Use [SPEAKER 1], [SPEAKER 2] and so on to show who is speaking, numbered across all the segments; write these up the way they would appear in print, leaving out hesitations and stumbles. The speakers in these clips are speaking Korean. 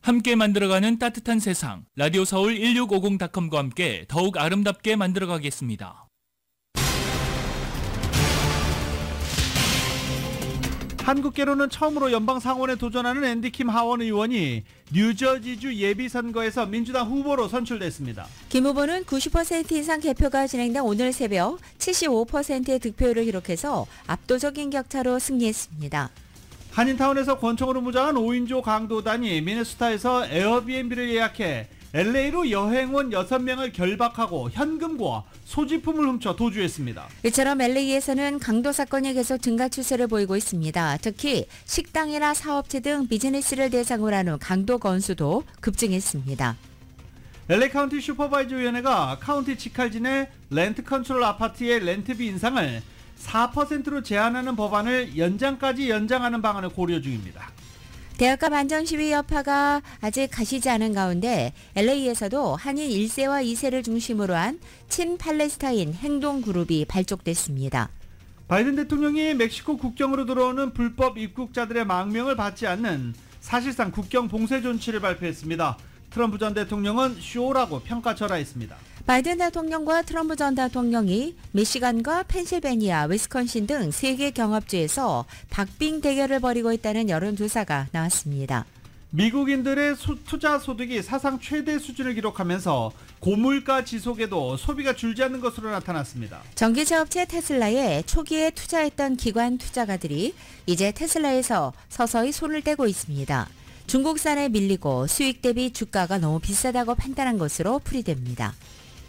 [SPEAKER 1] 함께 만들어가는 따뜻한 세상, 라디오 서울 1650.com과 함께 더욱 아름답게 만들어가겠습니다.
[SPEAKER 2] 한국계로는 처음으로 연방상원에 도전하는 앤디 킴 하원 의원이 뉴저지주 예비선거에서 민주당 후보로 선출됐습니다.
[SPEAKER 3] 김 후보는 90% 이상 개표가 진행된 오늘 새벽 75%의 득표율을 기록해서 압도적인 격차로 승리했습니다.
[SPEAKER 2] 한인타운에서 권총으로 무장한 5인조 강도단이 미네소타에서 에어비앤비를 예약해 LA로 여행 온 6명을 결박하고 현금과 소지품을 훔쳐 도주했습니다.
[SPEAKER 3] 이처럼 LA에서는 강도 사건이 계속 증가 추세를 보이고 있습니다. 특히 식당이나 사업체 등 비즈니스를 대상으로 하는 강도 건수도 급증했습니다.
[SPEAKER 2] LA 카운티 슈퍼바이저 위원회가 카운티 직할진의 렌트 컨트롤 아파트의 렌트비 인상을 4%로 제한하는 법안을 연장까지 연장하는 방안을 고려 중입니다.
[SPEAKER 3] 대학가 반전 시위 여파가 아직 가시지 않은 가운데 LA에서도 한인 1세와 2세를 중심으로 한 친팔레스타인 행동그룹이 발족됐습니다.
[SPEAKER 2] 바이든 대통령이 멕시코 국경으로 들어오는 불법 입국자들의 망명을 받지 않는 사실상 국경 봉쇄 조치를 발표했습니다. 트럼프 전 대통령은 쇼라고 평가절하했습니다.
[SPEAKER 3] 바이든 대통령과 트럼프 전 대통령이 미시간과 펜실베니아, 위스콘신 등 3개 경합주에서 박빙 대결을 벌이고 있다는 여론조사가 나왔습니다.
[SPEAKER 2] 미국인들의 투자 소득이 사상 최대 수준을 기록하면서 고물가 지속에도 소비가 줄지 않는 것으로 나타났습니다.
[SPEAKER 3] 전기차 업체 테슬라에 초기에 투자했던 기관 투자가들이 이제 테슬라에서 서서히 손을 떼고 있습니다. 중국산에 밀리고 수익 대비 주가가 너무 비싸다고 판단한 것으로 풀이됩니다.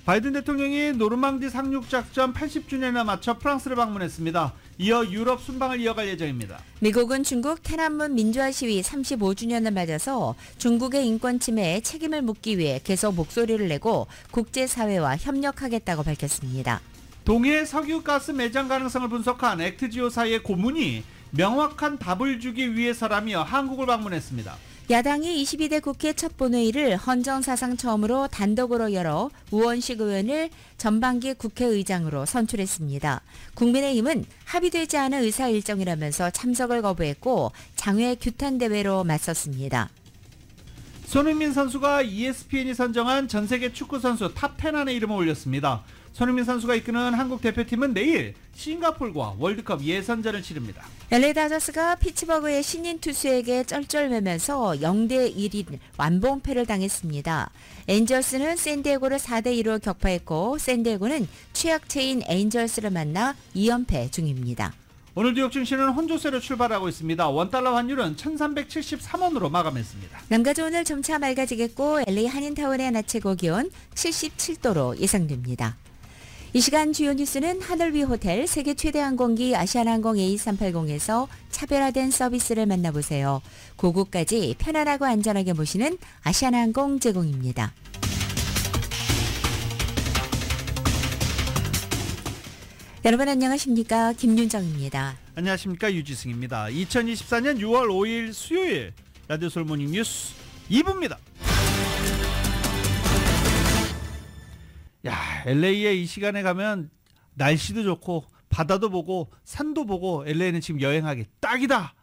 [SPEAKER 2] 바이든 대통령이 노르망디 상륙작전 80주년에 맞춰 프랑스를 방문했습니다. 이어 유럽 순방을 이어갈 예정입니다.
[SPEAKER 3] 미국은 중국天安문 민주화 시위 35주년을 맞아서 중국의 인권 침해에 책임을 묻기 위해 계속 목소리를 내고 국제사회와 협력하겠다고 밝혔습니다.
[SPEAKER 2] 동해 석유가스 매장 가능성을 분석한 액트지오사의 고문이 명확한 답을 주기 위해서라며 한국을 방문했습니다.
[SPEAKER 3] 야당이 22대 국회 첫 본회의를 헌정사상 처음으로 단독으로 열어 우원식 의원을 전반기 국회의장으로 선출했습니다. 국민의힘은 합의되지 않은 의사 일정이라면서 참석을 거부했고 장외 규탄 대회로 맞섰습니다.
[SPEAKER 2] 손흥민 선수가 ESPN이 선정한 전세계 축구선수 탑10 안에 이름을 올렸습니다. 손흥민 선수가 이끄는 한국 대표팀은 내일 싱가포르와 월드컵 예선전을 치릅니다.
[SPEAKER 3] LA 다저스가 피츠버그의 신인 투수에게 쩔쩔매면서 0대1인 완봉패를 당했습니다. 엔젤스는 샌디에고를 4대2로 격파했고 샌디에고는 최악체인 에인절스를 만나 2연패 중입니다.
[SPEAKER 2] 오늘 뉴욕 증시는 혼조세로 출발하고 있습니다. 원달러 환율은 1373원으로 마감했습니다.
[SPEAKER 3] 남가주 오늘 점차 맑아지겠고 LA 한인타운의 낮 최고 기온 77도로 예상됩니다. 이 시간 주요 뉴스는 하늘 위 호텔, 세계 최대 항공기 아시아나항공 A380에서 차별화된 서비스를 만나보세요. 고국까지 편안하고 안전하게 모시는 아시아나항공 제공입니다. 여러분 안녕하십니까? 김윤정입니다.
[SPEAKER 2] 안녕하십니까? 유지승입니다. 2024년 6월 5일 수요일 라디오 서울 모닝 뉴스 2부입니다. 야, LA에 이 시간에 가면 날씨도 좋고 바다도 보고 산도 보고 LA는 지금 여행하기 딱이다.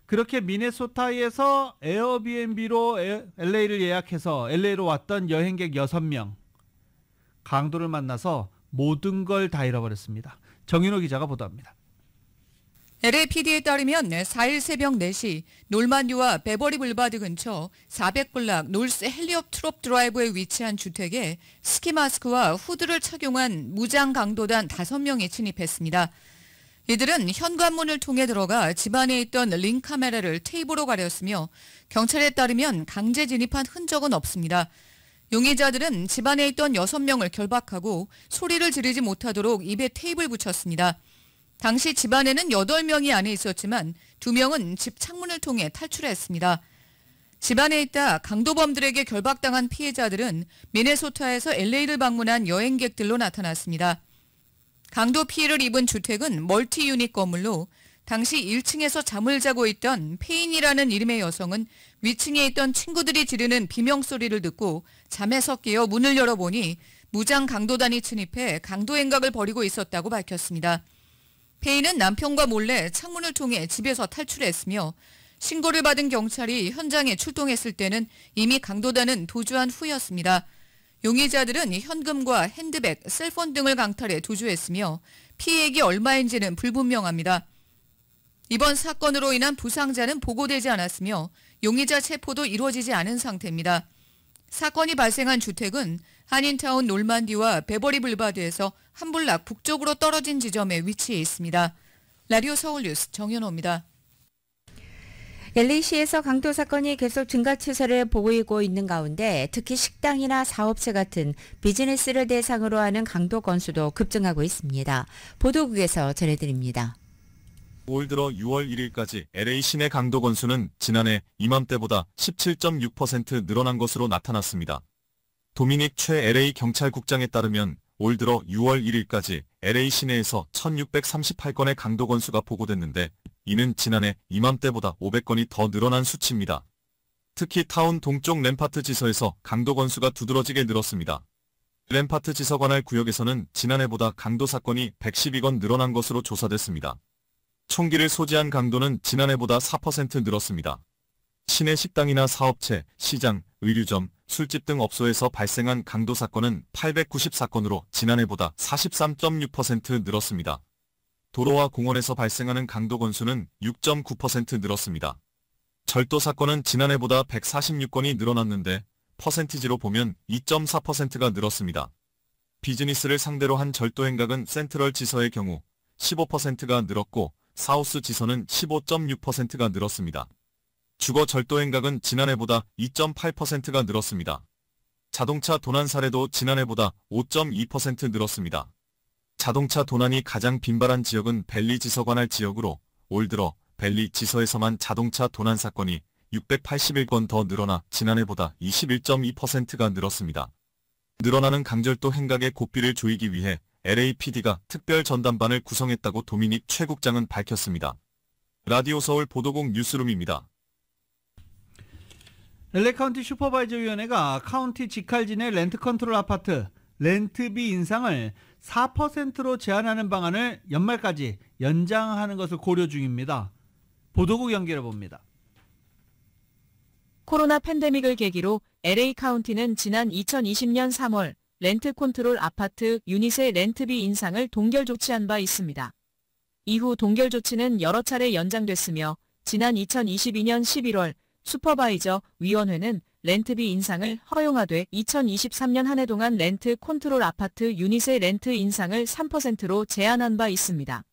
[SPEAKER 2] 그렇게 미네소타에서 에어비앤비로 LA를 예약해서 LA로 왔던 여행객 6명 강도를 만나서 모든 걸 다 잃어버렸습니다. 정윤호 기자가 보도합니다.
[SPEAKER 4] LAPD에 따르면 4일 새벽 4시 놀만유와 베버리 불바드 근처 400블락 놀스 헬리옵 트롭 드라이브에 위치한 주택에 스키 마스크와 후드를 착용한 무장 강도단 5명이 침입했습니다. 이들은 현관문을 통해 들어가 집안에 있던 링 카메라를 테이프로 가렸으며 경찰에 따르면 강제 진입한 흔적은 없습니다. 용의자들은 집안에 있던 6명을 결박하고 소리를 지르지 못하도록 입에 테이프를 붙였습니다. 당시 집안에는 8명이 안에 있었지만 2명은 집 창문을 통해 탈출했습니다. 집안에 있다 강도범들에게 결박당한 피해자들은 미네소타에서 LA를 방문한 여행객들로 나타났습니다. 강도 피해를 입은 주택은 멀티 유닛 건물로 당시 1층에서 잠을 자고 있던 페인이라는 이름의 여성은 위층에 있던 친구들이 지르는 비명소리를 듣고 잠에서 깨어 문을 열어보니 무장 강도단이 침입해 강도 행각을 벌이고 있었다고 밝혔습니다. 페인은 남편과 몰래 창문을 통해 집에서 탈출했으며 신고를 받은 경찰이 현장에 출동했을 때는 이미 강도단은 도주한 후였습니다. 용의자들은 현금과 핸드백, 셀폰 등을 강탈해 도주했으며 피해액이 얼마인지는 불분명합니다. 이번 사건으로 인한 부상자는 보고되지 않았으며 용의자 체포도 이루어지지 않은 상태입니다. 사건이 발생한 주택은 한인타운 놀만디와 베버리 불바드에서 한 블락 북쪽으로 떨어진 지점에 위치해 있습니다. 라디오 서울뉴스 정현호입니다.
[SPEAKER 3] LA시에서 강도 사건이 계속 증가 추세를 보이고 있는 가운데 특히 식당이나 사업체 같은 비즈니스를 대상으로 하는 강도 건수도 급증하고 있습니다. 보도국에서 전해드립니다.
[SPEAKER 5] 올 들어 6월 1일까지 LA 시내 강도 건수는 지난해 이맘때보다 17.6% 늘어난 것으로 나타났습니다. 도미닉 최 LA 경찰국장에 따르면 올 들어 6월 1일까지 LA 시내에서 1638건의 강도 건수가 보고됐는데 이는 지난해 이맘때보다 500건이 더 늘어난 수치입니다. 특히 타운 동쪽 램파트 지서에서 강도 건수가 두드러지게 늘었습니다. 램파트 지서 관할 구역에서는 지난해보다 강도 사건이 112건 늘어난 것으로 조사됐습니다. 총기를 소지한 강도는 지난해보다 4% 늘었습니다. 시내 식당이나 사업체, 시장, 의류점, 술집 등 업소에서 발생한 강도 사건은 894건으로 지난해보다 43.6% 늘었습니다. 도로와 공원에서 발생하는 강도 건수는 6.9% 늘었습니다. 절도 사건은 지난해보다 146건이 늘어났는데 퍼센티지로 보면 2.4%가 늘었습니다. 비즈니스를 상대로 한 절도 행각은 센트럴 지서의 경우 15%가 늘었고 사우스 지서는 15.6%가 늘었습니다. 주거 절도 행각은 지난해보다 2.8%가 늘었습니다. 자동차 도난 사례도 지난해보다 5.2% 늘었습니다. 자동차 도난이 가장 빈발한 지역은 벨리 지서 관할 지역으로 올 들어 벨리 지서에서만 자동차 도난 사건이 681건 더 늘어나 지난해보다 21.2%가 늘었습니다. 늘어나는 강절도 행각의 고삐를 조이기 위해 LAPD가 특별 전담반을 구성했다고 도미닉 최 국장은 밝혔습니다. 라디오 서울 보도국 뉴스룸입니다.
[SPEAKER 2] LA 카운티 슈퍼바이저 위원회가 카운티 직할지 내 렌트 컨트롤 아파트 렌트비 인상을 4%로 제한하는 방안을 연말까지 연장하는 것을 고려 중입니다. 보도국 연결해 봅니다.
[SPEAKER 6] 코로나 팬데믹을 계기로 LA 카운티는 지난 2020년 3월 렌트 컨트롤 아파트 유닛의 렌트비 인상을 동결 조치한 바 있습니다. 이후 동결 조치는 여러 차례 연장됐으며 지난 2022년 11월 슈퍼바이저 위원회는 렌트비 인상을 허용하되 2023년 한 해 동안 렌트 컨트롤 아파트 유닛의 렌트 인상을 3%로 제한한 바 있습니다.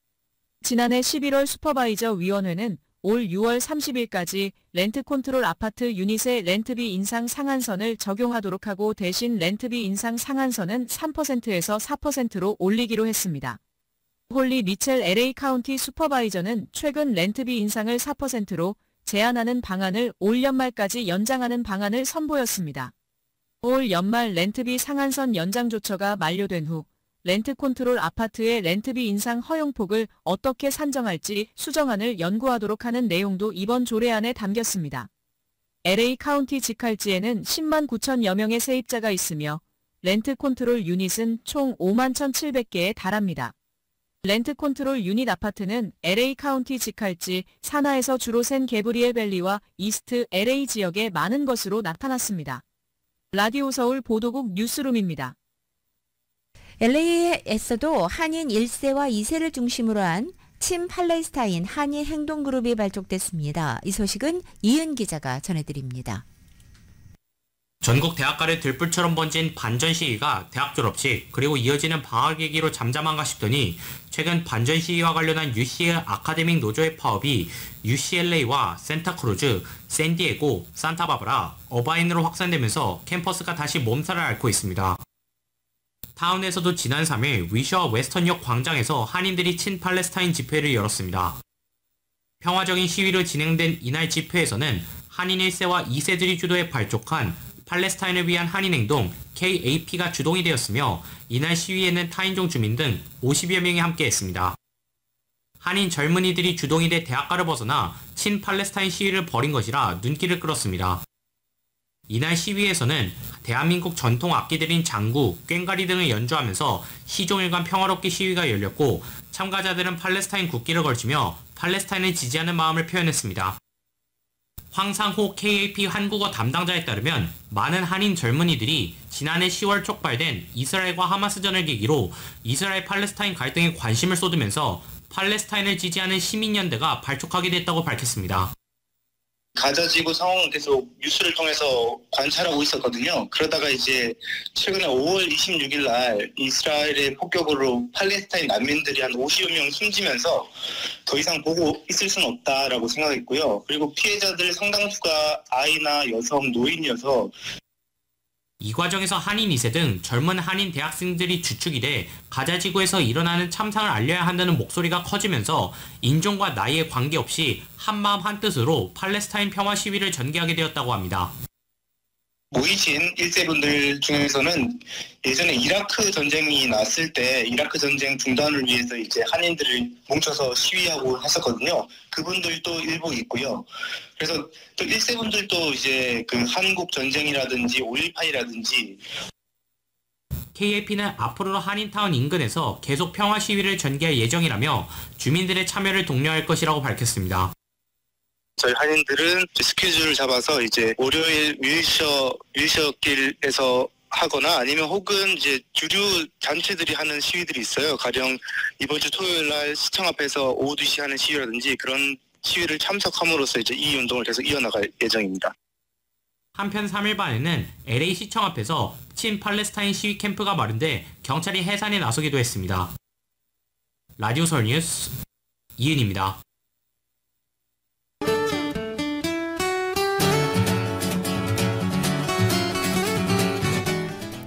[SPEAKER 6] 지난해 11월 슈퍼바이저 위원회는 올 6월 30일까지 렌트 컨트롤 아파트 유닛의 렌트비 인상 상한선을 적용하도록 하고 대신 렌트비 인상 상한선은 3%에서 4%로 올리기로 했습니다. 홀리 미첼 LA 카운티 슈퍼바이저는 최근 렌트비 인상을 4%로 제한하는 방안을 올 연말까지 연장하는 방안을 선보였습니다. 올 연말 렌트비 상한선 연장 조처가 만료된 후 렌트 컨트롤 아파트의 렌트비 인상 허용폭을 어떻게 산정할지 수정안을 연구하도록 하는 내용도 이번 조례안에 담겼습니다. LA 카운티 직할지에는 10만 9천여 명의 세입자가 있으며 렌트 컨트롤 유닛은 총 5만 1,700개에 달합니다. 렌트 컨트롤 유닛 아파트는 LA 카운티 직할지 산하에서 주로 샌 게브리엘 밸리와 이스트 LA 지역에 많은 것으로 나타났습니다. 라디오 서울 보도국 뉴스룸입니다.
[SPEAKER 3] LA에서도 한인 1세와 2세를 중심으로 한 친팔레스타인 한인 행동그룹이 발족됐습니다. 이 소식은 이은 기자가 전해드립니다.
[SPEAKER 7] 전국 대학가를 들불처럼 번진 반전 시위가 대학 졸업식 그리고 이어지는 방학 얘기로 잠잠한가 싶더니 최근 반전 시위와 관련한 UCL 아카데믹 노조의 파업이 UCLA와 센타크루즈, 샌디에고, 산타바바라, 어바인으로 확산되면서 캠퍼스가 다시 몸살을 앓고 있습니다. 타운에서도 지난 3일 위셔 웨스턴역 광장에서 한인들이 친팔레스타인 집회를 열었습니다. 평화적인 시위로 진행된 이날 집회에서는 한인 1세와 2세들이 주도해 발족한 팔레스타인을 위한 한인행동 KAP가 주동이 되었으며 이날 시위에는 타인종 주민 등 50여 명이 함께했습니다. 한인 젊은이들이 주동이 돼 대학가를 벗어나 친팔레스타인 시위를 벌인 것이라 눈길을 끌었습니다. 이날 시위에서는 대한민국 전통 악기들인 장구, 꽹과리 등을 연주하면서 시종일관 평화롭게 시위가 열렸고 참가자들은 팔레스타인 국기를 걸치며 팔레스타인을 지지하는 마음을 표현했습니다. 황상호 KAP 한국어 담당자에 따르면 많은 한인 젊은이들이 지난해 10월 촉발된 이스라엘과 하마스전을 계기로 이스라엘 팔레스타인 갈등에 관심을 쏟으면서 팔레스타인을 지지하는 시민연대가 발족하게 됐다고 밝혔습니다.
[SPEAKER 8] 가자 지구 상황을 계속 뉴스를 통해서 관찰하고 있었거든요. 그러다가 이제 최근에 5월 26일 날 이스라엘의 폭격으로 팔레스타인 난민들이 한 50여 명 숨지면서 더 이상 보고 있을 수는 없다라고 생각했고요. 그리고 피해자들 상당수가 아이나 여성, 노인이어서
[SPEAKER 7] 이 과정에서 한인 2세 등 젊은 한인 대학생들이 주축이 돼 가자 지구에서 일어나는 참상을 알려야 한다는 목소리가 커지면서 인종과 나이에 관계없이 한마음 한뜻으로 팔레스타인 평화 시위를 전개하게 되었다고 합니다.
[SPEAKER 8] 모이신 1세분들 중에서는 예전에 이라크 전쟁이 났을 때 이라크 전쟁 중단을 위해서 이제 한인들을 뭉쳐서 시위하고 했었거든요. 그분들도 일부 있고요. 그래서 또 1세분들도 이제 그 한국 전쟁이라든지 5.18이라든지
[SPEAKER 7] KAP는 앞으로도 한인타운 인근에서 계속 평화 시위를 전개할 예정이라며 주민들의 참여를 독려할 것이라고 밝혔습니다.
[SPEAKER 8] 저희 한인들은 스케줄을 잡아서 이제 월요일 뮤지셔길에서 하거나 아니면 혹은 이제 주류 단체들이 하는 시위들이 있어요. 가령 이번 주 토요일 날 시청 앞에서 오후 2시 하는 시위라든지 그런 시위를 참석함으로써 이제 이 운동을 계속 이어나갈 예정입니다.
[SPEAKER 7] 한편 3일 반에는 LA 시청 앞에서 친팔레스타인 시위 캠프가 마련돼 경찰이 해산에 나서기도 했습니다. 라디오 서울 뉴스 이은입니다.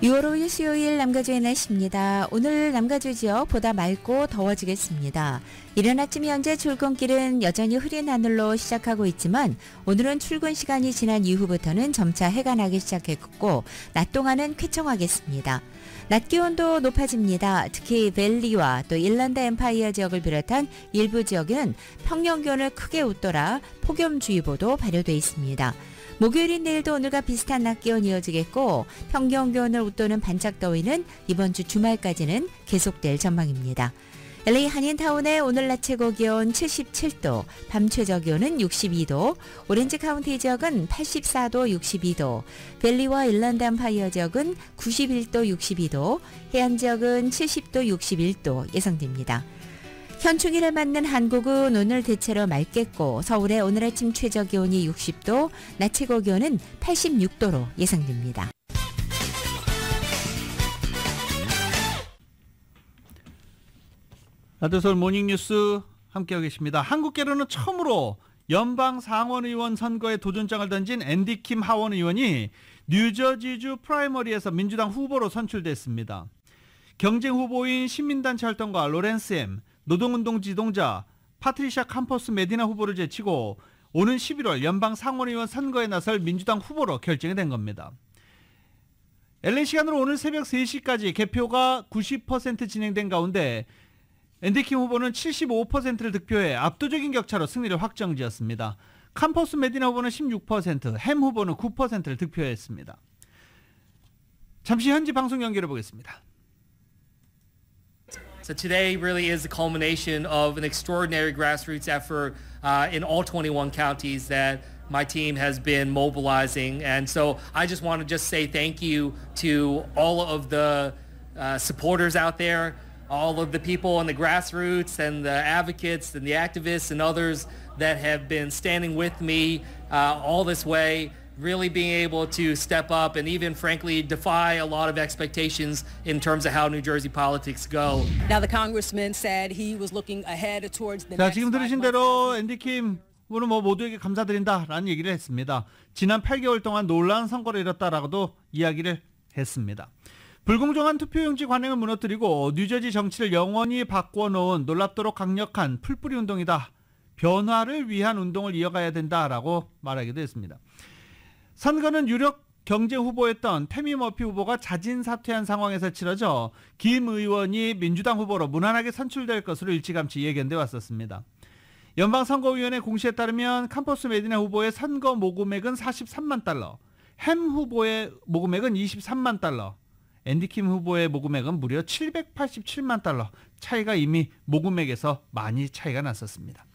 [SPEAKER 3] 6월 5일 수요일 남가주의 날씨입니다. 오늘 남가주 지역 보다 맑고 더워지겠습니다. 이른 아침 현재 출근길은 여전히 흐린 하늘로 시작하고 있지만 오늘은 출근 시간이 지난 이후부터는 점차 해가 나기 시작했고 낮 동안은 쾌청하겠습니다. 낮 기온도 높아집니다. 특히 밸리와 또 일랜드 엠파이어 지역을 비롯한 일부 지역에는 평년 기온을 크게 웃돌아 폭염주의보도 발효돼 있습니다. 목요일인 내일도 오늘과 비슷한 낮 기온 이어지겠고 평균 기온을 웃도는 반짝 더위는 이번 주 주말까지는 계속될 전망입니다. LA 한인타운의 오늘 낮 최고 기온 77도, 밤 최저 기온은 62도, 오렌지 카운티 지역은 84도, 62도, 밸리와 일랜드 엠파이어 지역은 91도, 62도, 해안 지역은 70도, 61도 예상됩니다. 현충일을 맞는 한국은 오늘 대체로 맑겠고 서울의 오늘 아침 최저 기온이 60도, 낮 최고 기온은 86도로 예상됩니다.
[SPEAKER 2] 라디오 서울 모닝뉴스 함께하고 계십니다. 한국계로는 처음으로 연방 상원의원 선거에 도전장을 던진 앤디 킴 하원 의원이 뉴저지주 프라이머리에서 민주당 후보로 선출됐습니다. 경쟁 후보인 시민단체 활동가 로렌스 엠, 노동운동 지도자 파트리샤 캠퍼스 메디나 후보를 제치고 오는 11월 연방 상원의원 선거에 나설 민주당 후보로 결정이 된 겁니다. LA 시간으로 오늘 새벽 3시까지 개표가 90% 진행된 가운데 앤디 킴 후보는 75%를 득표해 압도적인 격차로 승리를 확정지었습니다. 캠퍼스 메디나 후보는 16%, 햄 후보는 9%를 득표했습니다. 잠시 현지 방송 연결해 보겠습니다.
[SPEAKER 9] So today really is the culmination of an extraordinary grassroots effort in all 21 counties that my team has been mobilizing. And so I just want to just say thank you to all of the supporters out there, all of the people on the grassroots and the advocates and the activists and others that have been standing with me all this way. Really being able to step up and even frankly defy a lot of expectations in terms of how New Jersey politics go.
[SPEAKER 10] Now the congressman said he was looking ahead towards the
[SPEAKER 2] 자,
[SPEAKER 10] next
[SPEAKER 2] 지금 들으신 대로 앤디 킴 후보는 모두에게 감사드린다라는 얘기를 했습니다. 지난 8개월 동안 놀라운 성과를 이뤘다라고도 이야기를 했습니다. 불공정한 투표용지 관행을 무너뜨리고 뉴저지 정치를 영원히 바꿔놓은 놀랍도록 강력한 풀뿌리 운동이다. 변화를 위한 운동을 이어가야 된다라고 말하기도 했습니다. 선거는 유력 경쟁 후보였던 태미 머피 후보가 자진 사퇴한 상황에서 치러져 김 의원이 민주당 후보로 무난하게 선출될 것으로 일찌감치 예견돼 왔었습니다. 연방선거위원회 공시에 따르면 캠퍼스 메디나 후보의 선거 모금액은 43만 달러, 햄 후보의 모금액은 23만 달러, 앤디 킴 후보의 모금액은 무려 787만 달러, 차이가 이미 모금액에서 많이 차이가 났었습니다.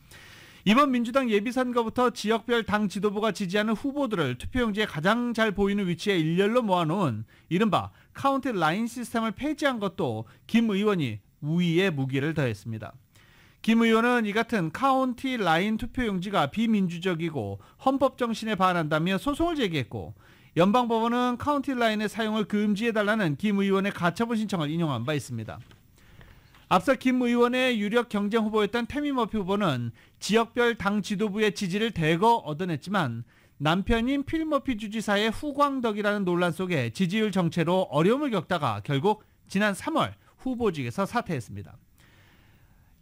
[SPEAKER 2] 이번 민주당 예비선거부터 지역별 당 지도부가 지지하는 후보들을 투표용지에 가장 잘 보이는 위치에 일렬로 모아놓은 이른바 카운티 라인 시스템을 폐지한 것도 김 의원이 우위에 무기를 더했습니다. 김 의원은 이 같은 카운티 라인 투표용지가 비민주적이고 헌법 정신에 반한다며 소송을 제기했고, 연방법원은 카운티 라인의 사용을 금지해달라는 김 의원의 가처분 신청을 인용한 바 있습니다. 앞서 김 의원의 유력 경쟁 후보였던 태미 머피 후보는 지역별 당 지도부의 지지를 대거 얻어냈지만 남편인 필 머피 주지사의 후광덕이라는 논란 속에 지지율 정체로 어려움을 겪다가 결국 지난 3월 후보직에서 사퇴했습니다.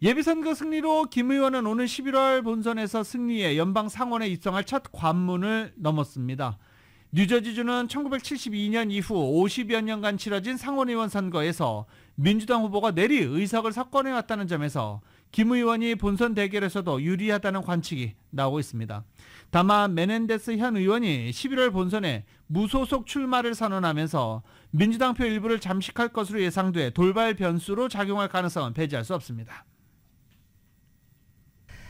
[SPEAKER 2] 예비선거 승리로 김 의원은 오는 11월 본선에서 승리해 연방 상원에 입성할 첫 관문을 넘었습니다. 뉴저지주는 1972년 이후 50여 년간 치러진 상원의원 선거에서 민주당 후보가 내리 의석을 석권해왔다는 점에서 김 의원이 본선 대결에서도 유리하다는 관측이 나오고 있습니다. 다만 메넨데스 현 의원이 11월 본선에 무소속 출마를 선언하면서 민주당 표 일부를 잠식할 것으로 예상돼 돌발 변수로 작용할 가능성은 배제할 수 없습니다.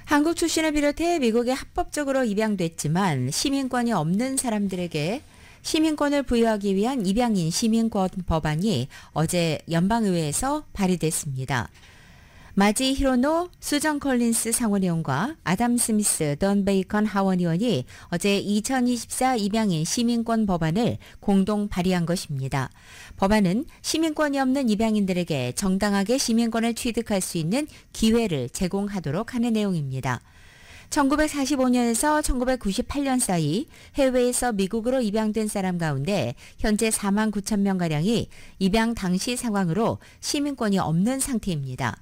[SPEAKER 3] 한국 출신을 비롯해 미국에 합법적으로 입양됐지만 시민권이 없는 사람들에게 시민권을 부여하기 위한 입양인 시민권 법안이 어제 연방의회에서 발의됐습니다. 마지 히로노, 수전 컬린스 상원의원과 아담 스미스, 던 베이컨 하원의원이 어제 2024 입양인 시민권 법안을 공동 발의한 것입니다. 법안은 시민권이 없는 입양인들에게 정당하게 시민권을 취득할 수 있는 기회를 제공하도록 하는 내용입니다. 1945년에서 1998년 사이 해외에서 미국으로 입양된 사람 가운데 현재 4만 9천 명가량이 입양 당시 상황으로 시민권이 없는 상태입니다.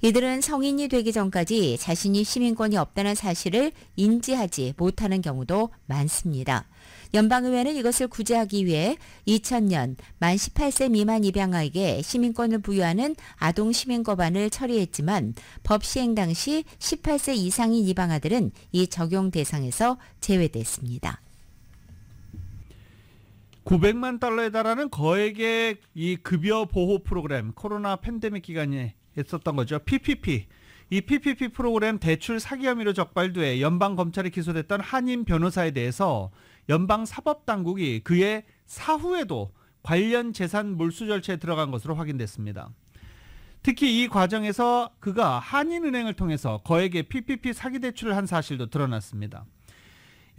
[SPEAKER 3] 이들은 성인이 되기 전까지 자신이 시민권이 없다는 사실을 인지하지 못하는 경우도 많습니다. 연방의회는 이것을 구제하기 위해 2000년 만 18세 미만 입양아에게 시민권을 부여하는 아동 시민법안을 처리했지만 법 시행 당시 18세 이상인 입양아들은 이 적용 대상에서 제외됐습니다.
[SPEAKER 2] 900만 달러에 달하는 거액의 이 급여 보호 프로그램, 코로나 팬데믹 기간에 했었던 거죠. PPP. 이 PPP 프로그램 대출 사기 혐의로 적발돼 연방 검찰에 기소됐던 한인 변호사에 대해서 연방 사법당국이 그의 사후에도 관련 재산 몰수 절차에 들어간 것으로 확인됐습니다. 특히 이 과정에서 그가 한인은행을 통해서 거액의 PPP 사기 대출을 한 사실도 드러났습니다.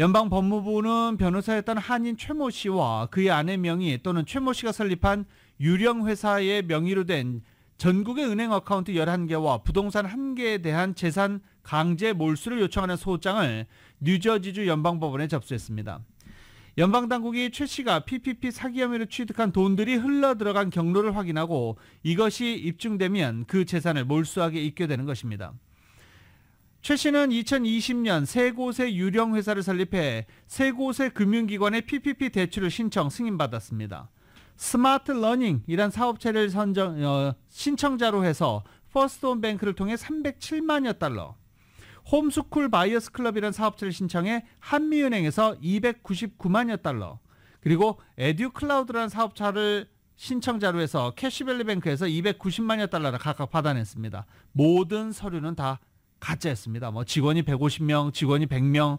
[SPEAKER 2] 연방 법무부는 변호사였던 한인 최모 씨와 그의 아내 명의 또는 최모 씨가 설립한 유령 회사의 명의로 된 전국의 은행 어카운트 11개와 부동산 1개에 대한 재산 강제 몰수를 요청하는 소장을 뉴저지주 연방법원에 접수했습니다. 연방당국이 최 씨가 PPP 사기 혐의로 취득한 돈들이 흘러들어간 경로를 확인하고 이것이 입증되면 그 재산을 몰수하게 있게 되는 것입니다. 최 씨는 2020년 세 곳의 유령 회사를 설립해 세 곳의 금융기관의 PPP 대출을 승인받았습니다. 스마트 러닝이란 사업체를 신청자로 해서 퍼스트홈뱅크를 통해 307만여 달러, 홈스쿨 바이어스 클럽이라는 사업체를 신청해 한미은행에서 299만여 달러, 그리고 에듀클라우드라는 사업체를 신청자로 해서 캐시밸리뱅크에서 290만여 달러를 각각 받아냈습니다. 모든 서류는 다 가짜였습니다. 직원이 150명, 직원이 100명,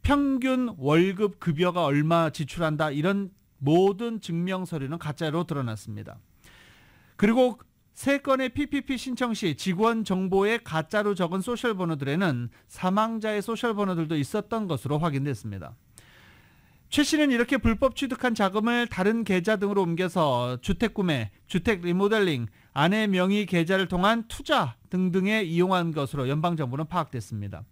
[SPEAKER 2] 평균 월급 급여가 얼마 지출한다, 이런 모든 증명 서류는 가짜로 드러났습니다. 그리고 세 건의 PPP 신청 시 직원 정보에 가짜로 적은 소셜 번호들에는 사망자의 소셜 번호들도 있었던 것으로 확인됐습니다. 최 씨는 이렇게 불법 취득한 자금을 다른 계좌 등으로 옮겨서 주택 구매, 주택 리모델링, 아내 명의 계좌를 통한 투자 등등에 이용한 것으로 연방정부는 파악됐습니다.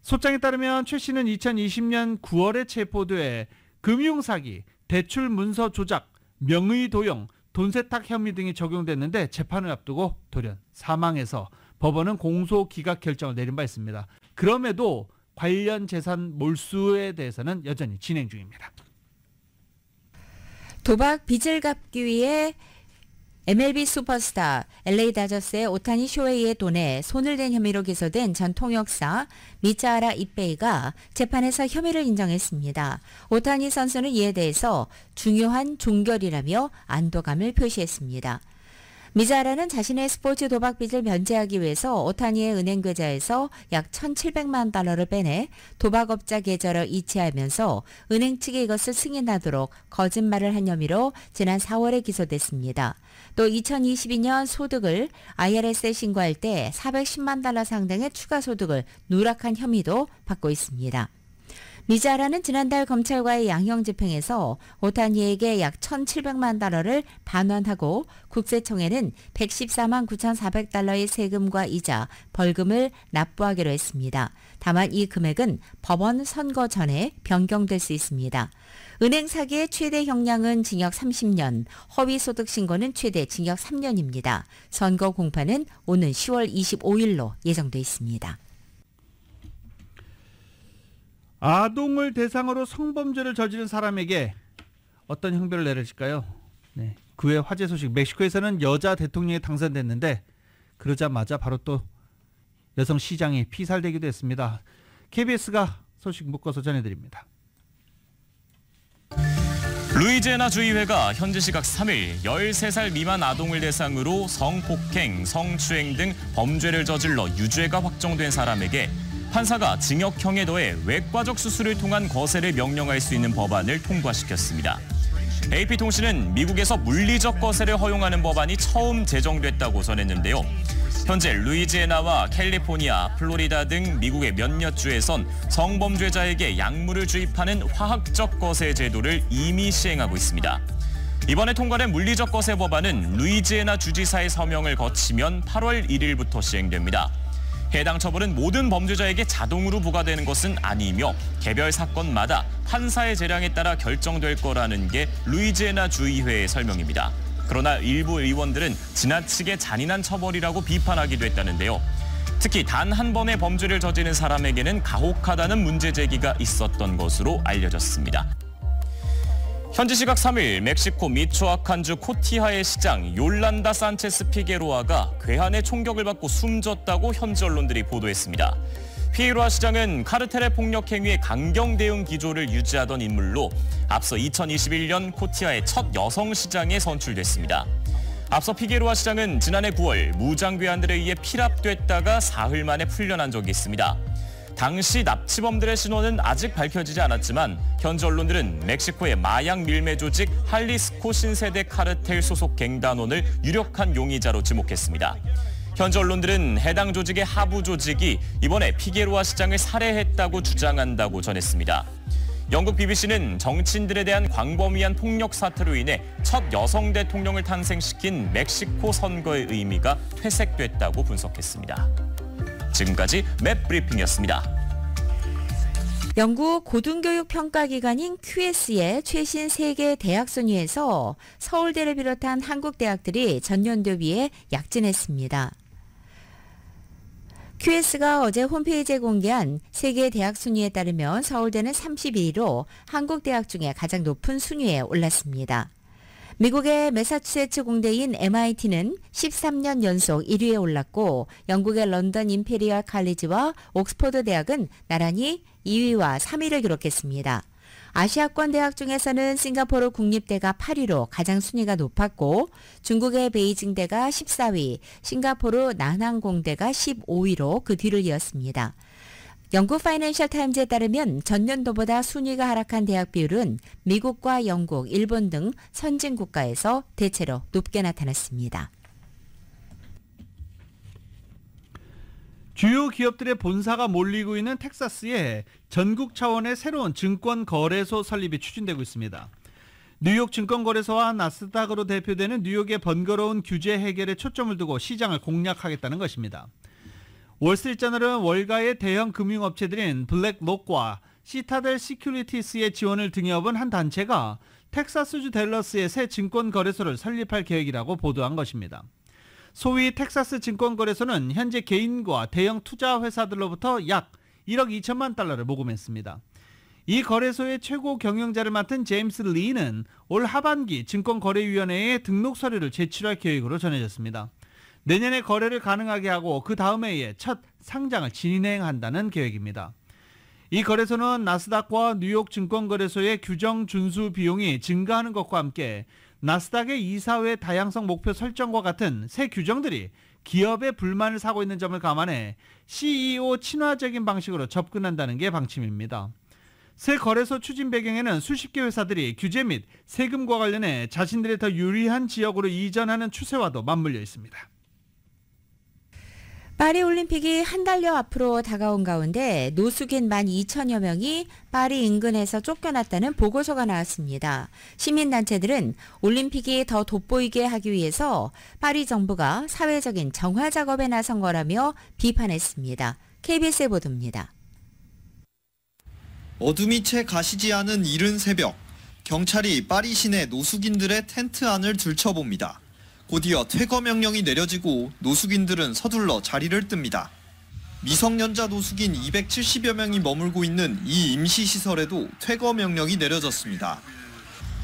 [SPEAKER 2] 소장에 따르면 최 씨는 2020년 9월에 체포돼 금융사기, 대출 문서 조작, 명의 도용, 돈 세탁 혐의 등이 적용됐는데 재판을 앞두고 돌연 사망해서 법원은 공소 기각 결정을 내린 바 있습니다. 그럼에도 관련 재산 몰수에 대해서는 여전히 진행 중입니다.
[SPEAKER 3] 도박 빚을 갚기 위해 MLB 슈퍼스타 LA 다저스의 오타니 쇼헤이의 돈에 손을 댄 혐의로 기소된 전 통역사 미차하라 이페이가 재판에서 혐의를 인정했습니다. 오타니 선수는 이에 대해서 중요한 종결이라며 안도감을 표시했습니다. 미자라는 자신의 스포츠 도박 빚을 면제하기 위해서 오타니의 은행 계좌에서 약 1,700만 달러를 빼내 도박업자 계좌로 이체하면서 은행 측에 이것을 승인하도록 거짓말을 한 혐의로 지난 4월에 기소됐습니다. 또 2022년 소득을 IRS에 신고할 때 410만 달러 상당의 추가 소득을 누락한 혐의도 받고 있습니다. 미자라는 지난달 검찰과의 양형 집행에서 오타니에게 약 1,700만 달러를 반환하고 국세청에는 114만 9,400달러의 세금과 이자, 벌금을 납부하기로 했습니다. 다만 이 금액은 법원 선고 전에 변경될 수 있습니다. 은행 사기의 최대 형량은 징역 30년, 허위 소득 신고는 최대 징역 3년입니다. 선고 공판은 오는 10월 25일로 예정돼 있습니다.
[SPEAKER 2] 아동을 대상으로 성범죄를 저지른 사람에게 어떤 형벌을 내릴까요? 네, 그 외 화제 소식. 멕시코에서는 여자 대통령이 당선됐는데 그러자마자 바로 또 여성 시장이 피살되기도 했습니다. KBS가 소식 묶어서 전해드립니다.
[SPEAKER 11] 루이지애나 주의회가 현지 시각 3일 13살 미만 아동을 대상으로 성폭행, 성추행 등 범죄를 저질러 유죄가 확정된 사람에게 판사가 징역형에 더해 외과적 수술을 통한 거세를 명령할 수 있는 법안을 통과시켰습니다. AP통신은 미국에서 물리적 거세를 허용하는 법안이 처음 제정됐다고 전했는데요. 현재 루이지애나와 캘리포니아, 플로리다 등 미국의 몇몇 주에선 성범죄자에게 약물을 주입하는 화학적 거세 제도를 이미 시행하고 있습니다. 이번에 통과된 물리적 거세 법안은 루이지애나 주지사의 서명을 거치면 8월 1일부터 시행됩니다. 해당 처벌은 모든 범죄자에게 자동으로 부과되는 것은 아니며 개별 사건마다 판사의 재량에 따라 결정될 거라는 게 루이지애나 주의회의 설명입니다. 그러나 일부 의원들은 지나치게 잔인한 처벌이라고 비판하기도 했다는데요. 특히 단 한 번의 범죄를 저지른 사람에게는 가혹하다는 문제 제기가 있었던 것으로 알려졌습니다. 현지 시각 3일 멕시코 미초아칸주 코티하의 시장 요란다 산체스 피게로아가 괴한의 총격을 받고 숨졌다고 현지 언론들이 보도했습니다. 피게로아 시장은 카르텔의 폭력 행위에 강경 대응 기조를 유지하던 인물로 앞서 2021년 코티하의 첫 여성 시장에 선출됐습니다. 앞서 피게로아 시장은 지난해 9월 무장괴한들에 의해 피랍됐다가 사흘 만에 풀려난 적이 있습니다. 당시 납치범들의 신원은 아직 밝혀지지 않았지만 현지 언론들은 멕시코의 마약 밀매 조직 할리스코 신세대 카르텔 소속 갱단원을 유력한 용의자로 지목했습니다. 현지 언론들은 해당 조직의 하부 조직이 이번에 피게로아 시장을 살해했다고 주장한다고 전했습니다. 영국 BBC는 정치인들에 대한 광범위한 폭력 사태로 인해 첫 여성 대통령을 탄생시킨 멕시코 선거의 의미가 퇴색됐다고 분석했습니다. 지금까지 맵 브리핑이었습니다.
[SPEAKER 3] 영국 고등교육 평가기관인 QS의 최신 세계 대학 순위에서 서울대를 비롯한 한국 대학들이 전년도 비해 약진했습니다. QS가 어제 홈페이지에 공개한 세계 대학 순위에 따르면 서울대는 32위로 한국 대학 중에 가장 높은 순위에 올랐습니다. 미국의 매사추세츠 공대인 MIT는 13년 연속 1위에 올랐고 영국의 런던 임페리얼 칼리지와 옥스퍼드 대학은 나란히 2위와 3위를 기록했습니다. 아시아권 대학 중에서는 싱가포르 국립대가 8위로 가장 순위가 높았고 중국의 베이징대가 14위, 싱가포르 난항공대가 15위로 그 뒤를 이었습니다. 영국 파이낸셜 타임즈에 따르면 전년도보다 순위가 하락한 대학 비율은 미국과 영국, 일본 등 선진 국가에서 대체로 높게 나타났습니다.
[SPEAKER 2] 주요 기업들의 본사가 몰리고 있는 텍사스에 전국 차원의 새로운 증권거래소 설립이 추진되고 있습니다. 뉴욕 증권거래소와 나스닥으로 대표되는 뉴욕의 번거로운 규제 해결에 초점을 두고 시장을 공략하겠다는 것입니다. 월스트리트저널은 월가의 대형 금융업체들인 블랙록과 시타델 시큐리티스의 지원을 등에업은 한 단체가 텍사스주 댈러스에 새 증권거래소를 설립할 계획이라고 보도한 것입니다. 소위 텍사스 증권거래소는 현재 개인과 대형 투자회사들로부터 약 1억 2천만 달러를 모금했습니다. 이 거래소의 최고 경영자를 맡은 제임스 리는 올 하반기 증권거래위원회에 등록 서류를 제출할 계획으로 전해졌습니다. 내년에 거래를 가능하게 하고 그 다음 해에 첫 상장을 진행한다는 계획입니다. 이 거래소는 나스닥과 뉴욕 증권거래소의 규정 준수 비용이 증가하는 것과 함께 나스닥의 이사회 다양성 목표 설정과 같은 새 규정들이 기업의 불만을 사고 있는 점을 감안해 CEO 친화적인 방식으로 접근한다는 게 방침입니다. 새 거래소 추진 배경에는 수십 개 회사들이 규제 및 세금과 관련해 자신들의 더 유리한 지역으로 이전하는 추세와도 맞물려 있습니다.
[SPEAKER 3] 파리올림픽이 한 달여 앞으로 다가온 가운데 노숙인 12,000여 명이 파리 인근에서 쫓겨났다는 보고서가 나왔습니다. 시민단체들은 올림픽이 더 돋보이게 하기 위해서 파리 정부가 사회적인 정화 작업에 나선 거라며 비판했습니다. KBS의 보도입니다.
[SPEAKER 12] 어둠이 채 가시지 않은 이른 새벽, 경찰이 파리 시내 노숙인들의 텐트 안을 들춰봅니다. 곧이어 퇴거 명령이 내려지고 노숙인들은 서둘러 자리를 뜹니다. 미성년자 노숙인 270여 명이 머물고 있는 이 임시시설에도 퇴거 명령이 내려졌습니다.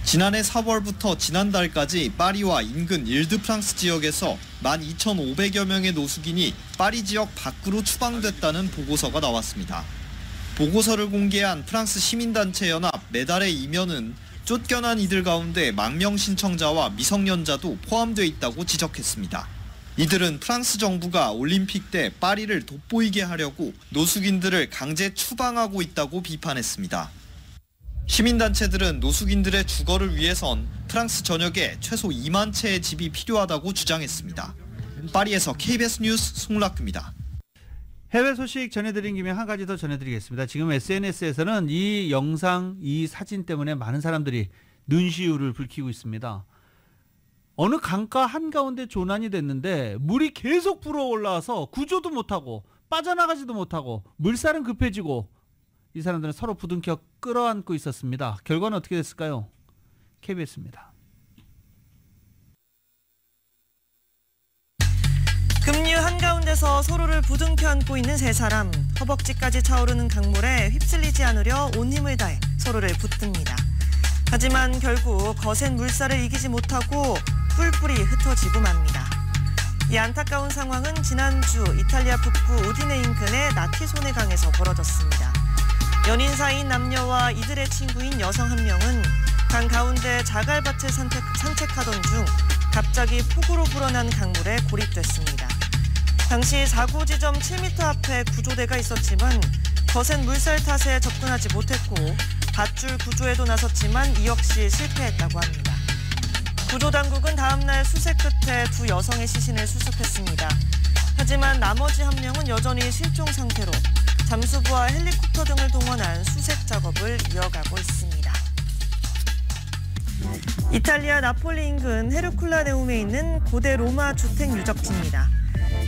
[SPEAKER 12] 지난해 4월부터 지난달까지 파리와 인근 일드프랑스 지역에서 12,500여 명의 노숙인이 파리 지역 밖으로 추방됐다는 보고서가 나왔습니다. 보고서를 공개한 프랑스 시민단체 연합 메달의 이면은 쫓겨난 이들 가운데 망명 신청자와 미성년자도 포함되어 있다고 지적했습니다. 이들은 프랑스 정부가 올림픽 때 파리를 돋보이게 하려고 노숙인들을 강제 추방하고 있다고 비판했습니다. 시민단체들은 노숙인들의 주거를 위해선 프랑스 전역에 최소 2만 채의 집이 필요하다고 주장했습니다. 파리에서 KBS 뉴스 송락규입니다.
[SPEAKER 2] 해외 소식 전해드린 김에 한 가지 더 전해드리겠습니다. 지금 SNS에서는 이 영상, 이 사진 때문에 많은 사람들이 눈시울을 붉히고 있습니다. 어느 강가 한가운데 조난이 됐는데 물이 계속 불어올라와서 구조도 못하고 빠져나가지도 못하고 물살은 급해지고 이 사람들은 서로 부둥켜 끌어안고 있었습니다. 결과는 어떻게 됐을까요? KBS입니다.
[SPEAKER 13] 급류 한가운데서 서로를 부둥켜 안고 있는 세 사람. 허벅지까지 차오르는 강물에 휩쓸리지 않으려 온 힘을 다해 서로를 붙듭니다. 하지만 결국 거센 물살을 이기지 못하고 뿔뿔이 흩어지고 맙니다. 이 안타까운 상황은 지난주 이탈리아 북부 우디네 인근의 나티소네 강에서 벌어졌습니다. 연인 사이인 남녀와 이들의 친구인 여성 한 명은 강 가운데 자갈밭을 산책하던 중 갑자기 폭우로 불어난 강물에 고립됐습니다. 당시 사고 지점 7m 앞에 구조대가 있었지만 거센 물살 탓에 접근하지 못했고 밧줄 구조에도 나섰지만 이 역시 실패했다고 합니다. 구조당국은 다음날 수색 끝에 두 여성의 시신을 수습했습니다. 하지만 나머지 한 명은 여전히 실종 상태로 잠수부와 헬리콥터 등을 동원한 수색 작업을 이어가고 있습니다. 이탈리아 나폴리 인근 헤르쿨라네움에 있는 고대 로마 주택 유적지입니다.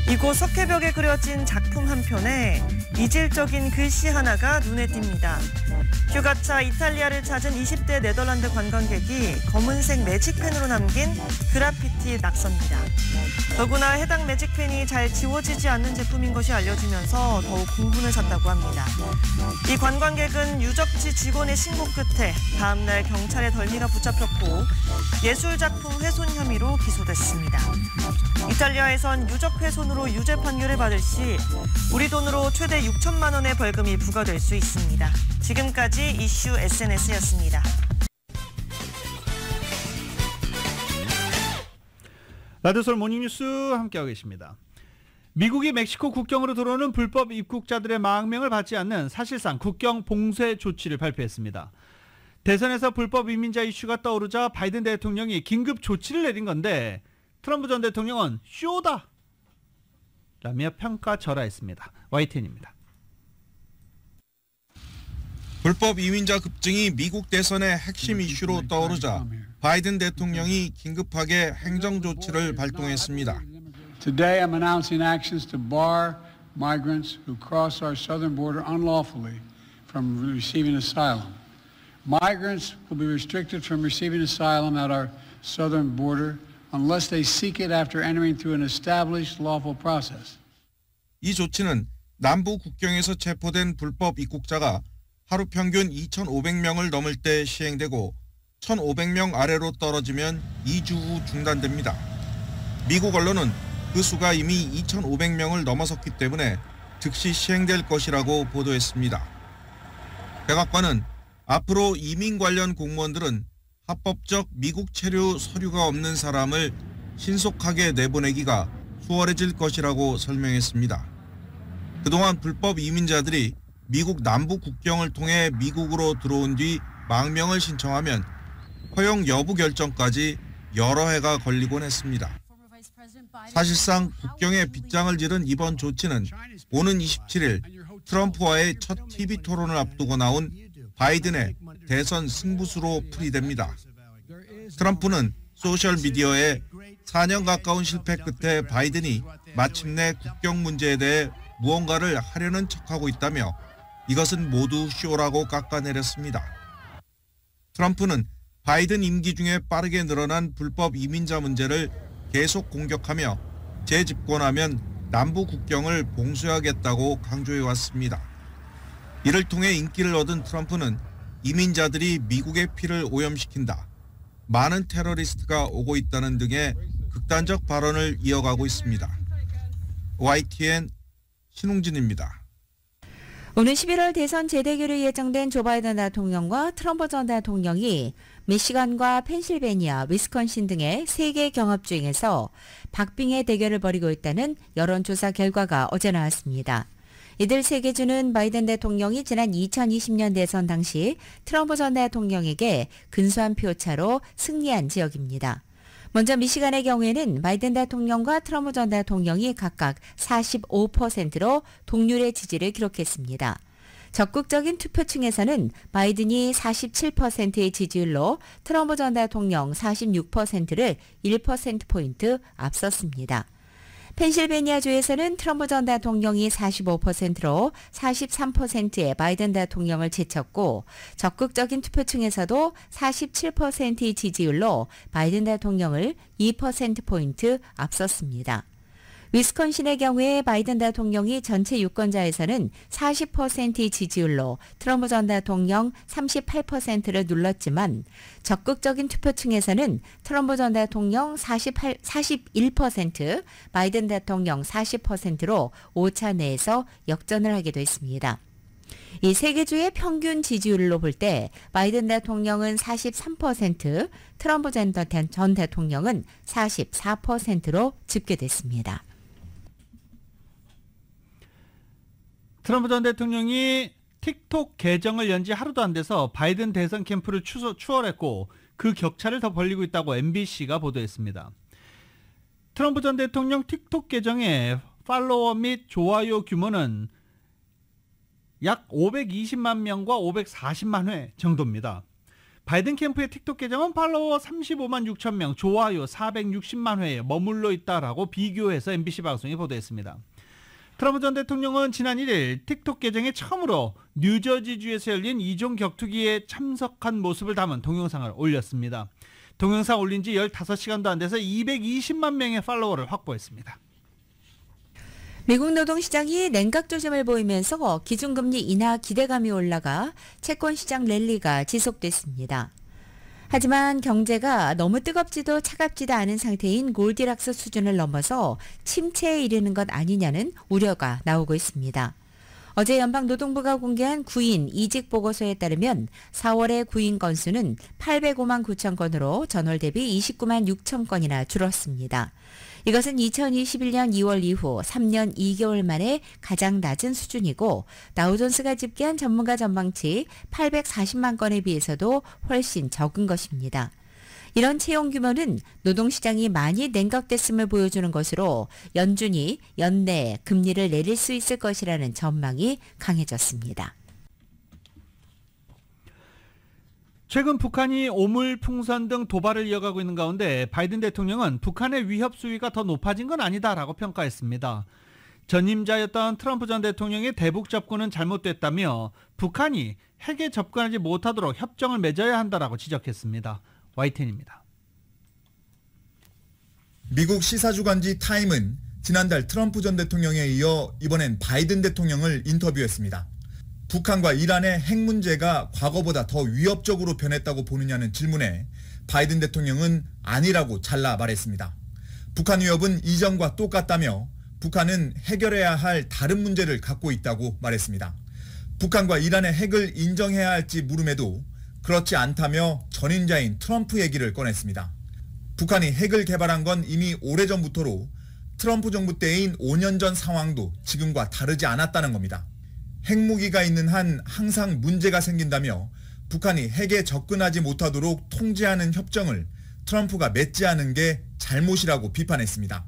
[SPEAKER 13] 이곳 석회벽에 그려진 작품 한 편에 이질적인 글씨 하나가 눈에 띕니다. 휴가차 이탈리아를 찾은 20대 네덜란드 관광객이 검은색 매직펜으로 남긴 그래피티 낙서입니다. 더구나 해당 매직펜이 잘 지워지지 않는 제품인 것이 알려지면서 더욱 공분을 샀다고 합니다. 이 관광객은 유적지 직원의 신고 끝에 다음날 경찰에 덜미가 붙잡혔고 예술작품 훼손 혐의로 기소됐습니다. 이탈리아에선 유적 훼손으로 유죄 판결을 받을 시 우리 돈으로 최대 6천만 원의 벌금이 부과될 수 있습니다. 지금까지 이슈 SNS였습니다.
[SPEAKER 2] 라디오서울 모닝뉴스 함께하고 계십니다. 미국이 멕시코 국경으로 들어오는 불법 입국자들의 망명을 받지 않는 사실상 국경 봉쇄 조치를 발표했습니다. 대선에서 불법 이민자 이슈가 떠오르자 바이든 대통령이 긴급 조치를 내린 건데 트럼프 전 대통령은 쇼다 라며 평가절하했습니다. YTN입니다.
[SPEAKER 14] 불법 이민자 급증이 미국 대선의 핵심 이슈로 떠오르자 바이든 대통령이 긴급하게 행정 조치를 발동했습니다.
[SPEAKER 15] Today I'm announcing actions to bar migrants who cross our southern border unlawfully from receiving asylum. Migrants will be restricted from receiving asylum at our southern border unless they seek it after entering through an established lawful process.
[SPEAKER 14] 이 조치는 남부 국경에서 체포된 불법 입국자가 하루 평균 2,500명을 넘을 때 시행되고 1,500명 아래로 떨어지면 2주 후 중단됩니다. 미국 언론은 그 수가 이미 2,500명을 넘어섰기 때문에 즉시 시행될 것이라고 보도했습니다. 백악관은 앞으로 이민 관련 공무원들은 합법적 미국 체류 서류가 없는 사람을 신속하게 내보내기가 수월해질 것이라고 설명했습니다. 그동안 불법 이민자들이 미국 남부 국경을 통해 미국으로 들어온 뒤 망명을 신청하면 허용 여부 결정까지 여러 해가 걸리곤 했습니다. 사실상 국경에 빗장을 지른 이번 조치는 오는 27일 트럼프와의 첫 TV 토론을 앞두고 나온 바이든의 대선 승부수로 풀이됩니다. 트럼프는 소셜미디어에 4년 가까운 실패 끝에 바이든이 마침내 국경 문제에 대해 무언가를 하려는 척하고 있다며 이것은 모두 쇼라고 깎아내렸습니다. 트럼프는 바이든 임기 중에 빠르게 늘어난 불법 이민자 문제를 계속 공격하며 재집권하면 남부 국경을 봉쇄하겠다고 강조해왔습니다. 이를 통해 인기를 얻은 트럼프는 이민자들이 미국의 피를 오염시킨다, 많은 테러리스트가 오고 있다는 등의 극단적 발언을 이어가고 있습니다. YTN 신웅진입니다.
[SPEAKER 3] 오는 11월 대선 재대결이 예정된 조 바이든 대통령과 트럼프 전 대통령이 미시간과 펜실베니아, 위스콘신 등의 3개 경합주에서 박빙의 대결을 벌이고 있다는 여론조사 결과가 어제 나왔습니다. 이들 3개 주는 바이든 대통령이 지난 2020년 대선 당시 트럼프 전 대통령에게 근소한 표차로 승리한 지역입니다. 먼저 미시간의 경우에는 바이든 대통령과 트럼프 전 대통령이 각각 45%로 동률의 지지를 기록했습니다. 적극적인 투표층에서는 바이든이 47%의 지지율로 트럼프 전 대통령 46%를 1%포인트 앞섰습니다. 펜실베니아주에서는 트럼프 전 대통령이 45%로 43%의 바이든 대통령을 제쳤고 적극적인 투표층에서도 47%의 지지율로 바이든 대통령을 2%포인트 앞섰습니다. 위스콘신의 경우에 바이든 대통령이 전체 유권자에서는 40%의 지지율로 트럼프 전 대통령 38%를 눌렀지만 적극적인 투표층에서는 트럼프 전 대통령 41%, 바이든 대통령 40%로 오차 내에서 역전을 하기도 했습니다. 이 3개 주의 평균 지지율로 볼 때 바이든 대통령은 43%, 트럼프 전 대통령은 44%로 집계됐습니다.
[SPEAKER 2] 트럼프 전 대통령이 틱톡 계정을 연 지 하루도 안 돼서 바이든 대선 캠프를 추월했고 그 격차를 더 벌리고 있다고 MBC가 보도했습니다. 트럼프 전 대통령 틱톡 계정의 팔로워 및 좋아요 규모는 약 520만 명과 540만 회 정도입니다. 바이든 캠프의 틱톡 계정은 팔로워 35만 6천 명, 좋아요 460만 회에 머물러 있다라고 비교해서 MBC 방송이 보도했습니다. 트럼프 전 대통령은 지난 1일 틱톡 계정에 처음으로 뉴저지주에서 열린 2종 격투기에 참석한 모습을 담은 동영상을 올렸습니다. 동영상 올린 지 15시간도 안 돼서 220만 명의 팔로워를 확보했습니다.
[SPEAKER 3] 미국 노동시장이 냉각 조짐을 보이면서 기준금리 인하 기대감이 올라가 채권시장 랠리가 지속됐습니다. 하지만 경제가 너무 뜨겁지도 차갑지도 않은 상태인 골디락스 수준을 넘어서 침체에 이르는 것 아니냐는 우려가 나오고 있습니다. 어제 연방노동부가 공개한 구인 이직 보고서에 따르면 4월의 구인 건수는 805만 9천 건으로 전월 대비 29만 6천 건이나 줄었습니다. 이것은 2021년 2월 이후 3년 2개월 만에 가장 낮은 수준이고 다우존스가 집계한 전문가 전망치 840만 건에 비해서도 훨씬 적은 것입니다. 이런 채용 규모는 노동시장이 많이 냉각됐음을 보여주는 것으로 연준이 연내 금리를 내릴 수 있을 것이라는 전망이 강해졌습니다.
[SPEAKER 2] 최근 북한이 오물 풍선 등 도발을 이어가고 있는 가운데 바이든 대통령은 북한의 위협 수위가 더 높아진 건 아니다라고 평가했습니다. 전임자였던 트럼프 전 대통령의 대북 접근은 잘못됐다며 북한이 핵에 접근하지 못하도록 협정을 맺어야 한다라고 지적했습니다. YTN입니다.
[SPEAKER 16] 미국 시사주간지 타임은 지난달 트럼프 전 대통령에 이어 이번엔 바이든 대통령을 인터뷰했습니다. 북한과 이란의 핵 문제가 과거보다 더 위협적으로 변했다고 보느냐는 질문에 바이든 대통령은 아니라고 잘라 말했습니다. 북한 위협은 이전과 똑같다며 북한은 해결해야 할 다른 문제를 갖고 있다고 말했습니다. 북한과 이란의 핵을 인정해야 할지 물음에도 그렇지 않다며 전임자인 트럼프 얘기를 꺼냈습니다. 북한이 핵을 개발한 건 이미 오래전부터로 트럼프 정부 때인 5년 전 상황도 지금과 다르지 않았다는 겁니다. 핵무기가 있는 한 항상 문제가 생긴다며 북한이 핵에 접근하지 못하도록 통제하는 협정을 트럼프가 맺지 않은 게 잘못이라고 비판했습니다.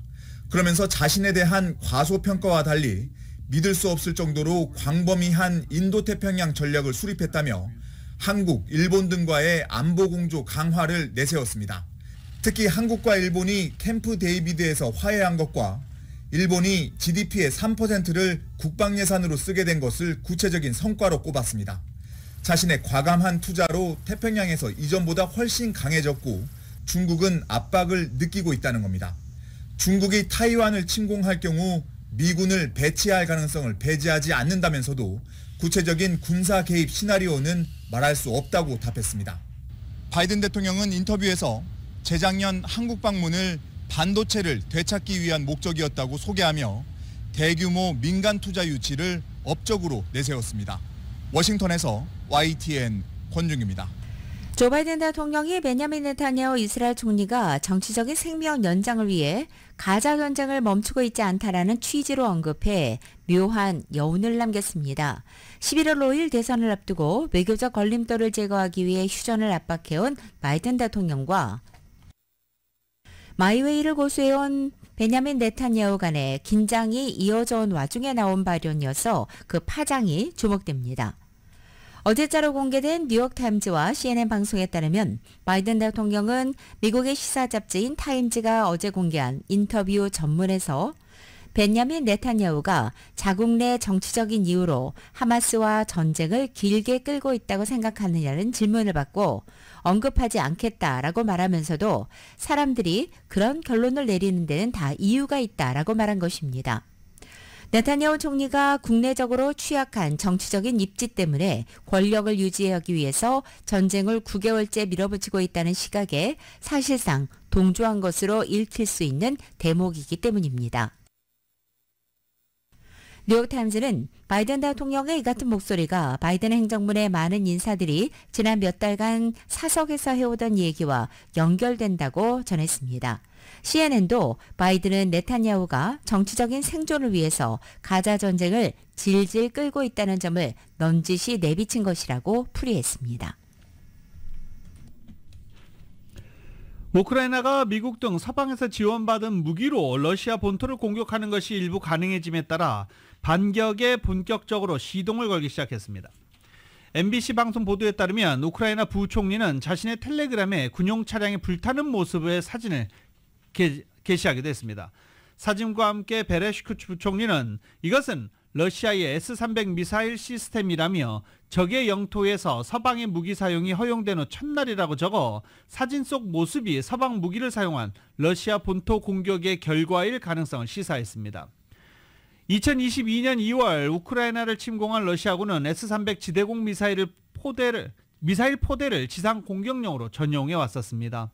[SPEAKER 16] 그러면서 자신에 대한 과소평가와 달리 믿을 수 없을 정도로 광범위한 인도태평양 전략을 수립했다며 한국, 일본 등과의 안보 공조 강화를 내세웠습니다. 특히 한국과 일본이 캠프 데이비드에서 화해한 것과 일본이 GDP의 3%를 국방 예산으로 쓰게 된 것을 구체적인 성과로 꼽았습니다. 자신의 과감한 투자로 태평양에서 이전보다 훨씬 강해졌고 중국은 압박을 느끼고 있다는 겁니다. 중국이 타이완을 침공할 경우 미군을 배치할 가능성을 배제하지 않는다면서도 구체적인 군사 개입 시나리오는 말할 수 없다고 답했습니다. 바이든 대통령은 인터뷰에서 재작년 한국 방문을 반도체를 되찾기 위한 목적이었다고 소개하며 대규모 민간 투자 유치를 업적으로 내세웠습니다. 워싱턴에서 YTN 권중입니다.
[SPEAKER 3] 조 바이든 대통령이 베냐민 네타냐후 이스라엘 총리가 정치적인 생명 연장을 위해 가자 전쟁을 멈추고 있지 않다라는 취지로 언급해 묘한 여운을 남겼습니다. 11월 5일 대선을 앞두고 외교적 걸림돌을 제거하기 위해 휴전을 압박해온 바이든 대통령과 마이웨이를 고수해온 베냐민 네타냐후 간의 긴장이 이어져 온 와중에 나온 발언이어서 그 파장이 주목됩니다. 어제자로 공개된 뉴욕타임즈와 CNN 방송에 따르면 바이든 대통령은 미국의 시사 잡지인 타임즈가 어제 공개한 인터뷰 전문에서 베냐민 네타냐후가 자국 내 정치적인 이유로 하마스와 전쟁을 길게 끌고 있다고 생각하느냐는 질문을 받고 언급하지 않겠다라고 말하면서도 사람들이 그런 결론을 내리는 데는 다 이유가 있다라고 말한 것입니다. 네타냐후 총리가 국내적으로 취약한 정치적인 입지 때문에 권력을 유지하기 위해서 전쟁을 9개월째 밀어붙이고 있다는 시각에 사실상 동조한 것으로 읽힐 수 있는 대목이기 때문입니다. 뉴욕타임즈는 바이든 대통령의 이 같은 목소리가 바이든 행정부의 많은 인사들이 지난 몇 달간 사석에서 해오던 얘기와 연결된다고 전했습니다. CNN도 바이든은 네타냐후가 정치적인 생존을 위해서 가자 전쟁을 질질 끌고 있다는 점을 넌지시 내비친 것이라고 풀이했습니다.
[SPEAKER 2] 우크라이나가 미국 등 서방에서 지원받은 무기로 러시아 본토를 공격하는 것이 일부 가능해짐에 따라 반격에 본격적으로 시동을 걸기 시작했습니다. MBC 방송 보도에 따르면 우크라이나 부총리는 자신의 텔레그램에 군용 차량이 불타는 모습의 사진을 게시하기도 했습니다. 사진과 함께 베레슈크 부총리는 이것은 러시아의 S-300 미사일 시스템이라며 적의 영토에서 서방의 무기 사용이 허용된 후 첫날이라고 적어 사진 속 모습이 서방 무기를 사용한 러시아 본토 공격의 결과일 가능성을 시사했습니다. 2022년 2월 우크라이나를 침공한 러시아군은 S-300 지대공 미사일 포대를 지상 공격용으로 전용해 왔었습니다.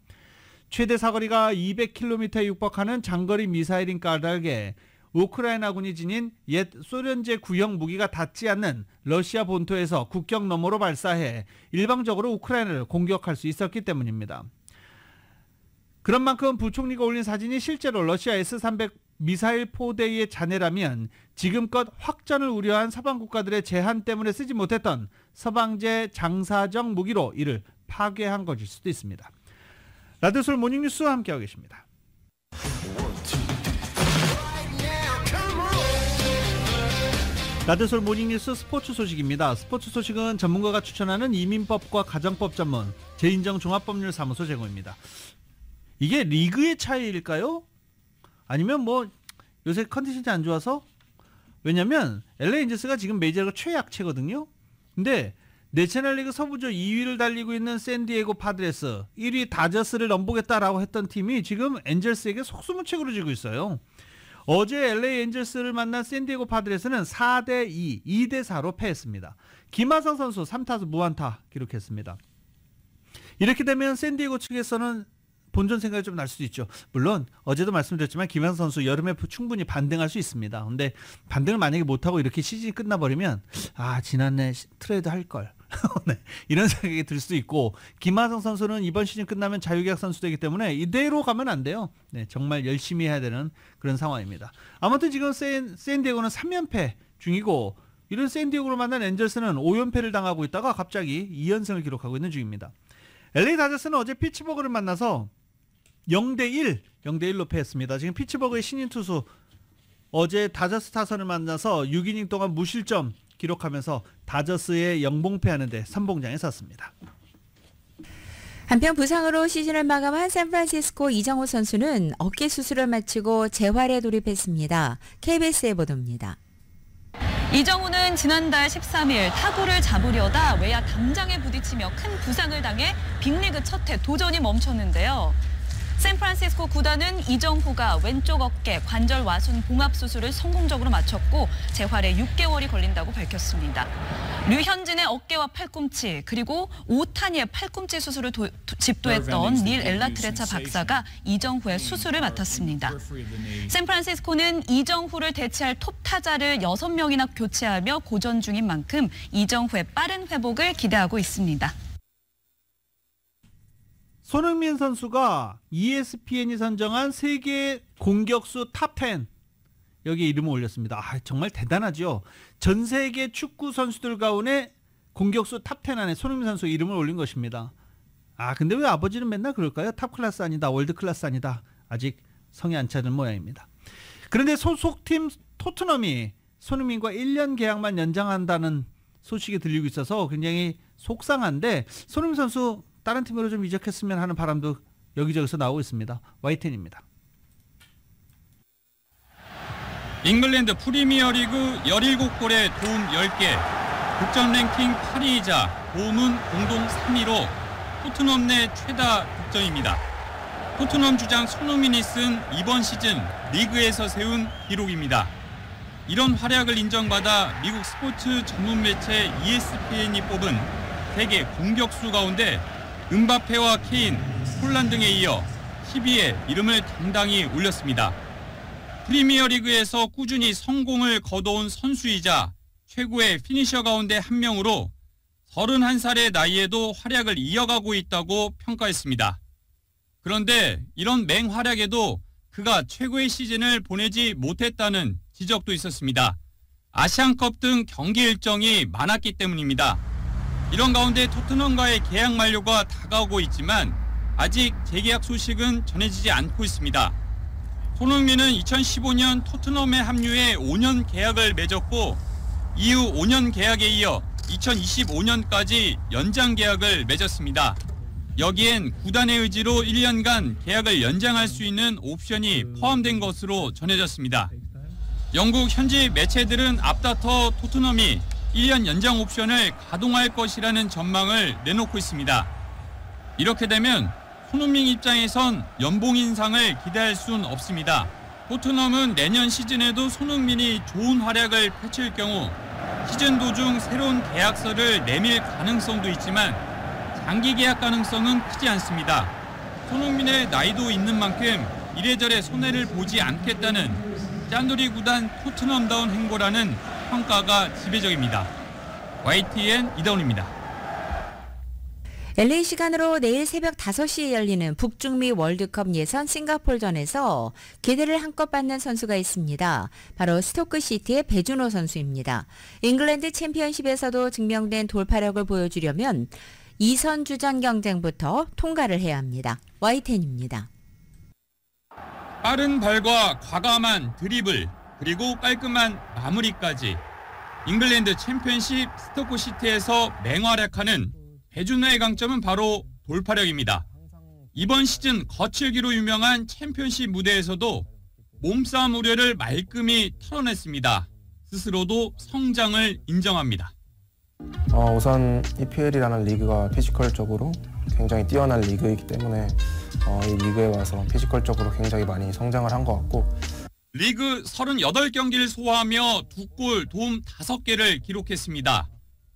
[SPEAKER 2] 최대 사거리가 200km에 육박하는 장거리 미사일인 까닭에 우크라이나군이 지닌 옛 소련제 구형 무기가 닿지 않는 러시아 본토에서 국경 너머로 발사해 일방적으로 우크라이나를 공격할 수 있었기 때문입니다. 그런 만큼 부총리가 올린 사진이 실제로 러시아 S-300 미사일 포대의 잔해라면 지금껏 확전을 우려한 서방 국가들의 제한 때문에 쓰지 못했던 서방제 장사정 무기로 이를 파괴한 것일 수도 있습니다. 라디오서울 모닝뉴스와 함께하고 계십니다. 라디오서울 모닝뉴스 스포츠 소식입니다. 스포츠 소식은 전문가가 추천하는 이민법과 가정법 전문 재인정 종합법률사무소 제공입니다. 이게 리그의 차이일까요? 아니면 뭐 요새 컨디션이 안 좋아서? 왜냐면 LA 엔젤스가 지금 메이저리그 최약체거든요. 근데 내셔널리그 서부조 2위를 달리고 있는 샌디에고 파드레스, 1위 다저스를 넘보겠다라고 했던 팀이 지금 엔젤스에게 속수무책으로 지고 있어요. 어제 LA 엔젤스를 만난 샌디에고 파드레스는 4대2, 2대4로 패했습니다. 김하성 선수 3타수 무안타 기록했습니다. 이렇게 되면 샌디에고 측에서는 본전 생각이 좀 날 수도 있죠. 물론 어제도 말씀드렸지만 김하성 선수 여름에 충분히 반등할 수 있습니다. 근데 반등을 만약에 못하고 이렇게 시즌이 끝나버리면 지난해 트레이드 할 걸 네, 이런 생각이 들 수도 있고 김하성 선수는 이번 시즌 끝나면 자유계약 선수 되기 때문에 이대로 가면 안 돼요. 네, 정말 열심히 해야 되는 그런 상황입니다. 아무튼 지금 샌디에고는 3연패 중이고 이런 샌디에고를 만난 엔젤스는 5연패를 당하고 있다가 갑자기 2연승을 기록하고 있는 중입니다. LA 다저스는 어제 피츠버그를 만나서 0대1로 패했습니다. 지금 피츠버그의 신인 투수 어제 다저스 타선을 만나서 6이닝 동안 무실점 기록하면서 다저스의 영봉패하는데 선봉장에 섰습니다.
[SPEAKER 3] 한편 부상으로 시즌을 마감한 샌프란시스코 이정후 선수는 어깨 수술을 마치고 재활에 돌입했습니다. KBS의 보도입니다.
[SPEAKER 17] 이정후는 지난달 13일 타구를 잡으려다 외야 담장에 부딪히며 큰 부상을 당해 빅리그 첫 해 도전이 멈췄는데요. 샌프란시스코 구단은 이정후가 왼쪽 어깨 관절 와순 봉합 수술을 성공적으로 마쳤고 재활에 6개월이 걸린다고 밝혔습니다. 류현진의 어깨와 팔꿈치 그리고 오타니의 팔꿈치 수술을 집도했던 닐 엘라트레차 박사가 이정후의 수술을 맡았습니다. 샌프란시스코는 이정후를 대체할 톱 타자를 6명이나 교체하며 고전 중인 만큼 이정후의 빠른 회복을 기대하고 있습니다.
[SPEAKER 2] 손흥민 선수가 ESPN이 선정한 세계 공격수 탑10 여기 이름을 올렸습니다. 정말 대단하죠. 전 세계 축구 선수들 가운데 공격수 탑10 안에 손흥민 선수 이름을 올린 것입니다. 근데 왜 아버지는 맨날 그럴까요? 탑 클래스 아니다, 월드 클래스 아니다. 아직 성에 안 차는 모양입니다. 그런데 소속팀 토트넘이 손흥민과 1년 계약만 연장한다는 소식이 들리고 있어서 굉장히 속상한데 손흥민 선수 다른 팀으로 좀 이적했으면 하는 바람도 여기저기서 나오고 있습니다. YTN입니다.
[SPEAKER 18] 잉글랜드 프리미어리그 17골에 도움 10개, 득점 랭킹 8위이자 도움은 공동 3위로 토트넘 내 최다 득점입니다. 토트넘 주장 손흥민이 쓴 이번 시즌 리그에서 세운 기록입니다. 이런 활약을 인정받아 미국 스포츠 전문 매체 ESPN이 뽑은 세계 공격수 가운데 음바페와 케인, 홀란 등에 이어 10위에 이름을 당당히 올렸습니다. 프리미어리그에서 꾸준히 성공을 거둬온 선수이자 최고의 피니셔 가운데 한 명으로 31살의 나이에도 활약을 이어가고 있다고 평가했습니다. 그런데 이런 맹활약에도 그가 최고의 시즌을 보내지 못했다는 지적도 있었습니다. 아시안컵 등 경기 일정이 많았기 때문입니다. 이런 가운데 토트넘과의 계약 만료가 다가오고 있지만 아직 재계약 소식은 전해지지 않고 있습니다. 손흥민은 2015년 토트넘에 합류해 5년 계약을 맺었고 이후 5년 계약에 이어 2025년까지 연장 계약을 맺었습니다. 여기엔 구단의 의지로 1년간 계약을 연장할 수 있는 옵션이 포함된 것으로 전해졌습니다. 영국 현지 매체들은 앞다퉈 토트넘이 1년 연장 옵션을 가동할 것이라는 전망을 내놓고 있습니다. 이렇게 되면 손흥민 입장에선 연봉 인상을 기대할 수는 없습니다. 토트넘은 내년 시즌에도 손흥민이 좋은 활약을 펼칠 경우 시즌 도중 새로운 계약서를 내밀 가능성도 있지만 장기 계약 가능성은 크지 않습니다. 손흥민의 나이도 있는 만큼 이래저래 손해를 보지 않겠다는 짠돌이 구단 토트넘다운 행보라는 평가가 지배적입니다. YTN 이다운입니다.
[SPEAKER 3] LA 시간으로 내일 새벽 5시에 열리는 북중미 월드컵 예선 싱가포르전에서 기대를 한껏 받는 선수가 있습니다. 바로 스토크시티의 배준호 선수입니다. 잉글랜드 챔피언십에서도 증명된 돌파력을 보여주려면 2선 주전 경쟁부터 통과를 해야 합니다. YTN입니다.
[SPEAKER 18] 빠른 발과 과감한 드리블 그리고 깔끔한 마무리까지 잉글랜드 챔피언십 스토크시티에서 맹활약하는 배준호의 강점은 바로 돌파력입니다. 이번 시즌 거칠기로 유명한 챔피언십 무대에서도 몸싸움 우려를 말끔히 털어냈습니다. 스스로도 성장을 인정합니다.
[SPEAKER 19] 우선 EPL이라는 리그가 피지컬적으로 굉장히 뛰어난 리그이기 때문에 이 리그에 와서 피지컬적으로 굉장히 많이 성장을 한 것 같고
[SPEAKER 18] 리그 38경기를 소화하며 2골 도움 5개를 기록했습니다.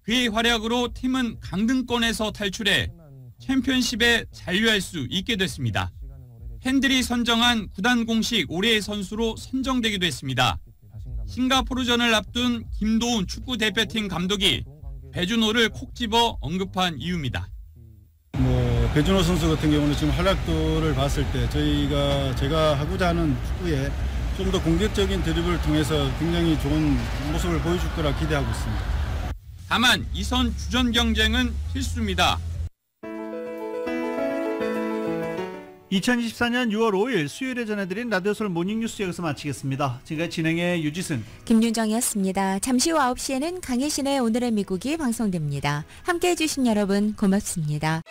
[SPEAKER 18] 그의 활약으로 팀은 강등권에서 탈출해 챔피언십에 잔류할 수 있게 됐습니다. 팬들이 선정한 구단 공식 올해의 선수로 선정되기도 했습니다. 싱가포르전을 앞둔 김도훈 축구대표팀 감독이 배준호를 콕 집어 언급한 이유입니다.
[SPEAKER 20] 배준호 선수 같은 경우는 지금 활약도를 봤을 때 제가 하고자 하는 축구에 좀 더 공격적인 드리블을 통해서 굉장히 좋은 모습을 보여줄 거라 기대하고 있습니다.
[SPEAKER 18] 다만 이선 주전 경쟁은 필수입니다.
[SPEAKER 2] 2024년 6월 5일 수요일에 전해드린 라디오서울 모닝뉴스 여기서 마치겠습니다. 지금까지 진행의 유지승,
[SPEAKER 3] 김윤정이었습니다. 잠시 후 9시에는 강혜신의 오늘의 미국이 방송됩니다. 함께해 주신 여러분 고맙습니다.